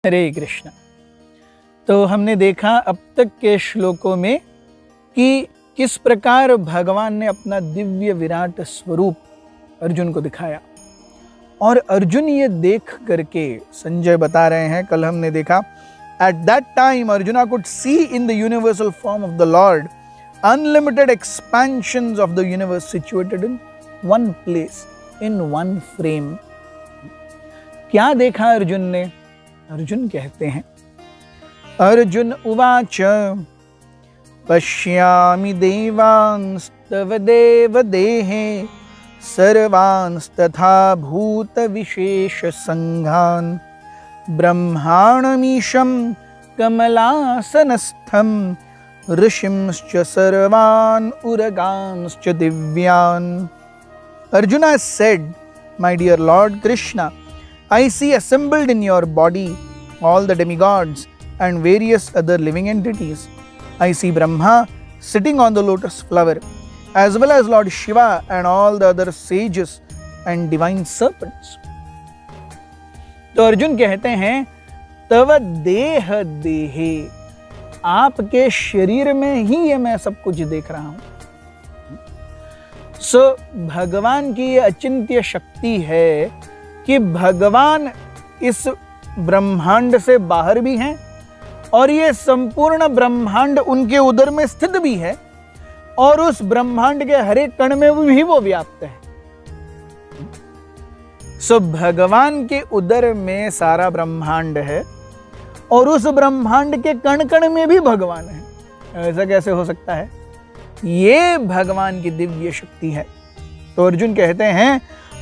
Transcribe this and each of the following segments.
हरे कृष्ण। तो हमने देखा अब तक के श्लोकों में कि किस प्रकार भगवान ने अपना दिव्य विराट स्वरूप अर्जुन को दिखाया, और अर्जुन ये देख करके, संजय बता रहे हैं, कल हमने देखा, at that time arjuna could see in the universal form of the Lord unlimited expansions of the universe situated in one place, in one frame. क्या देखा अर्जुन ने? अर्जुन कहते हैं, अर्जुन उवाच पश्यामि देवांस्तव देव देहे सर्वांस्तथा भूत विशेष संघान ब्रह्माणमीशं कमलासनस्थं ऋषिंश्च सर्वान् उरगांश्च दिव्यान्। Arjuna said, my dear Lord Krishna, I see assembled in your body all the demigods and various other living entities. I see Brahma sitting on the lotus flower, as well as Lord Shiva and all the other sages and divine serpents. तो अर्जुन कहते हैं, तव देह देहे, आपके शरीर में ही ये मैं सब कुछ देख रहा हूं। भगवान की ये अचिंत्य शक्ति है कि भगवान इस ब्रह्मांड से बाहर भी हैं और ये संपूर्ण ब्रह्मांड उनके उदर में स्थित भी है, और उस ब्रह्मांड के हर एक कण में भी वो व्याप्त है। भगवान के उदर में सारा ब्रह्मांड है और उस ब्रह्मांड के कण कण में भी भगवान है। ऐसा कैसे हो सकता है? ये भगवान की दिव्य शक्ति है। तो अर्जुन कहते हैं,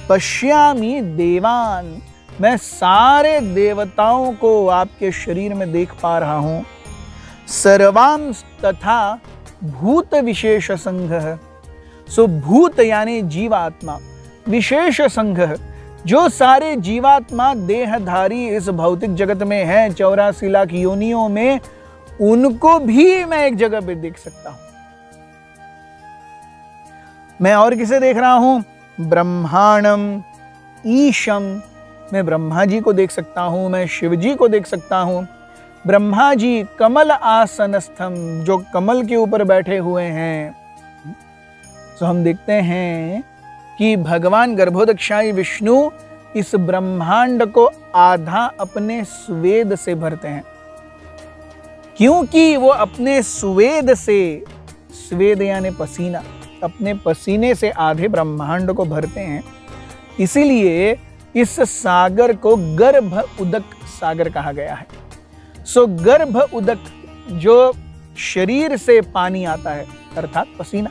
पश्यामि देवान, मैं सारे देवताओं को आपके शरीर में देख पा रहा हूं। सर्वांस तथा भूत विशेष संघ, भूत यानी जीवात्मा, विशेष संघ, जो सारे जीवात्मा देहधारी इस भौतिक जगत में हैं, 84 लाख योनियों में, उनको भी मैं एक जगह पे देख सकता हूं। मैं और किसे देख रहा हूं? ब्रह्मांडम ईशम, मैं ब्रह्मा जी को देख सकता हूं, मैं शिव जी को देख सकता हूं। ब्रह्मा जी कमल आसनस्थम, जो कमल के ऊपर बैठे हुए हैं। तो हम देखते हैं कि भगवान गर्भोदक्षाई विष्णु इस ब्रह्मांड को आधा अपने स्वेद से भरते हैं, क्योंकि वो अपने स्वेद से, स्वेद यानी पसीना, अपने पसीने से आधे ब्रह्मांड को भरते हैं। इसीलिए इस सागर को गर्भ उदक सागर कहा गया है। गर्भ उदक, जो शरीर से पानी आता है, अर्थात पसीना।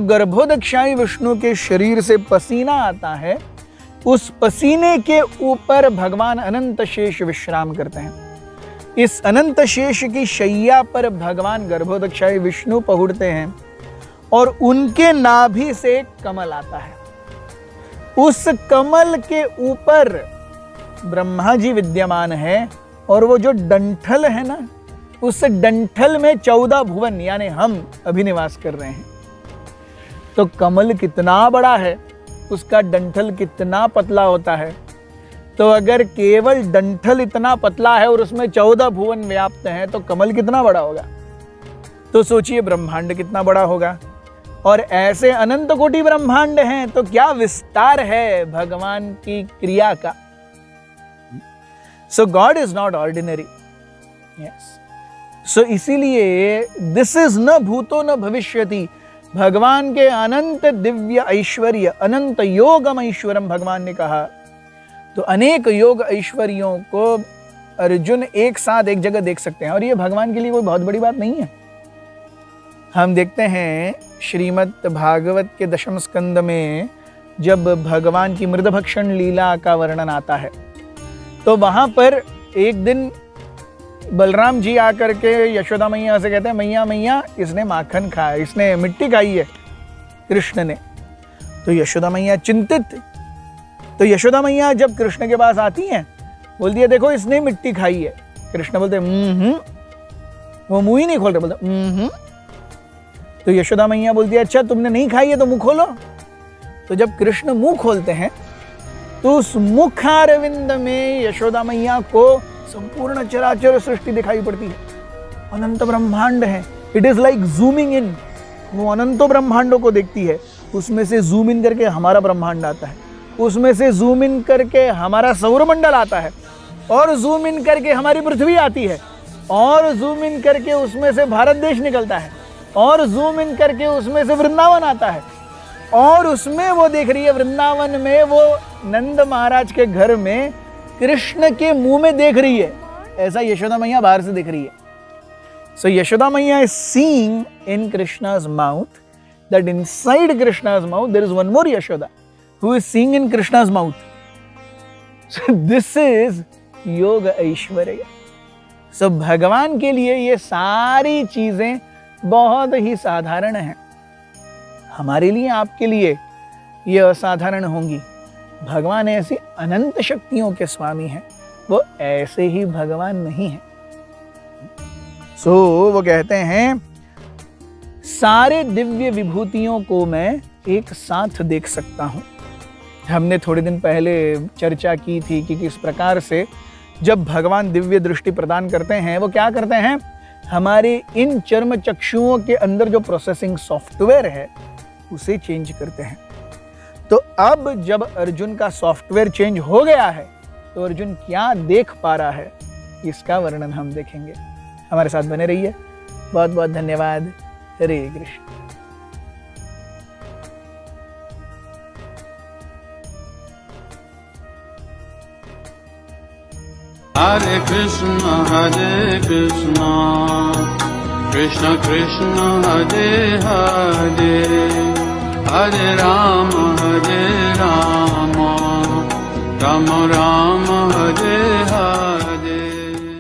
गर्भोदक्षाई विष्णु के शरीर से पसीना आता है, उस पसीने के ऊपर भगवान अनंत शेष विश्राम करते हैं। इस अनंत शेष की शैया पर भगवान गर्भोदक्षाई विष्णु पहुंचते हैं और उनके नाभि से एक कमल आता है। उस कमल के ऊपर ब्रह्मा जी विद्यमान है, और वो जो डंठल है ना, उस डंठल में 14 भुवन यानी हम अभी निवास कर रहे हैं। तो कमल कितना बड़ा है, उसका डंठल कितना पतला होता है। तो अगर केवल डंठल इतना पतला है और उसमें 14 भुवन व्याप्त हैं, तो कमल कितना बड़ा होगा? तो सोचिए ब्रह्मांड कितना बड़ा होगा। और ऐसे अनंत कोटि ब्रह्मांड हैं, तो क्या विस्तार है भगवान की क्रिया का। So god is not ordinary. Yes, इसीलिए दिस इज न भूतो न भविष्यति, भगवान के अनंत दिव्य ऐश्वर्य, अनंत योगम ऐश्वर्यम भगवान ने कहा। तो अनेक योग ऐश्वर्यों को अर्जुन एक साथ एक जगह देख सकते हैं, और ये भगवान के लिए कोई बहुत बड़ी बात नहीं है। हम देखते हैं श्रीमद् भागवत के 10वें स्कंद में जब भगवान की मृदभक्षण लीला का वर्णन आता है, तो वहां पर एक दिन बलराम जी आकर के यशोदा मैया से कहते हैं, मैया मैया इसने माखन खाया, इसने मिट्टी खाई है कृष्ण ने। तो यशोदा मैया चिंतित। तो यशोदा मैया जब कृष्ण के पास आती हैं, बोलती है, देखो इसने मिट्टी खाई है। कृष्ण बोलते वो मुंह ही नहीं खोलते, बोलते तो यशोदा मैया बोलती है, अच्छा तुमने नहीं खाई है तो मुंह खोलो। तो जब कृष्ण मुंह खोलते हैं, तो उस मुखारविंद में यशोदा मैया को संपूर्ण चराचर सृष्टि दिखाई पड़ती है, अनंत ब्रह्मांड है। इट इज लाइक जूमिंग इन, वो अनंतों ब्रह्मांडों को देखती है, उसमें से जूम इन करके हमारा ब्रह्मांड आता है, उसमें से जूम इन करके हमारा सौरमंडल आता है, और जूम इन करके हमारी पृथ्वी आती है, और जूम इन करके उसमें से भारत देश निकलता है, और जूम इन करके उसमें से वृंदावन आता है, और उसमें वो देख रही है, वृंदावन में वो नंद महाराज के घर में कृष्ण के मुंह में देख रही है, ऐसा यशोदा मैया बाहर से देख रही है। सो यशोदा मैया is seeing in Krishna's mouth that inside Krishna's mouth there is one more Yashoda who is seeing in Krishna's mouth. So this is yoga aishwarya. So भगवान के लिए ये सारी चीजें बहुत ही साधारण हैं, हमारे लिए आपके लिए ये असाधारण होंगी। भगवान ऐसी अनंत शक्तियों के स्वामी हैं, वो ऐसे ही भगवान नहीं है। सो वो कहते हैं सारे दिव्य विभूतियों को मैं एक साथ देख सकता हूं। हमने थोड़े दिन पहले चर्चा की थी कि किस प्रकार से जब भगवान दिव्य दृष्टि प्रदान करते हैं, वो क्या करते हैं, हमारे इन चर्म चक्षुओं के अंदर जो प्रोसेसिंग सॉफ्टवेयर है उसे चेंज करते हैं। तो अब जब अर्जुन का सॉफ्टवेयर चेंज हो गया है, तो अर्जुन क्या देख पा रहा है, इसका वर्णन हम देखेंगे। हमारे साथ बने रहिए। बहुत बहुत धन्यवाद। हरे कृष्ण। हरे कृष्ण कृष्ण कृष्ण हरे हरे, हरे राम राम राम हरे हरे।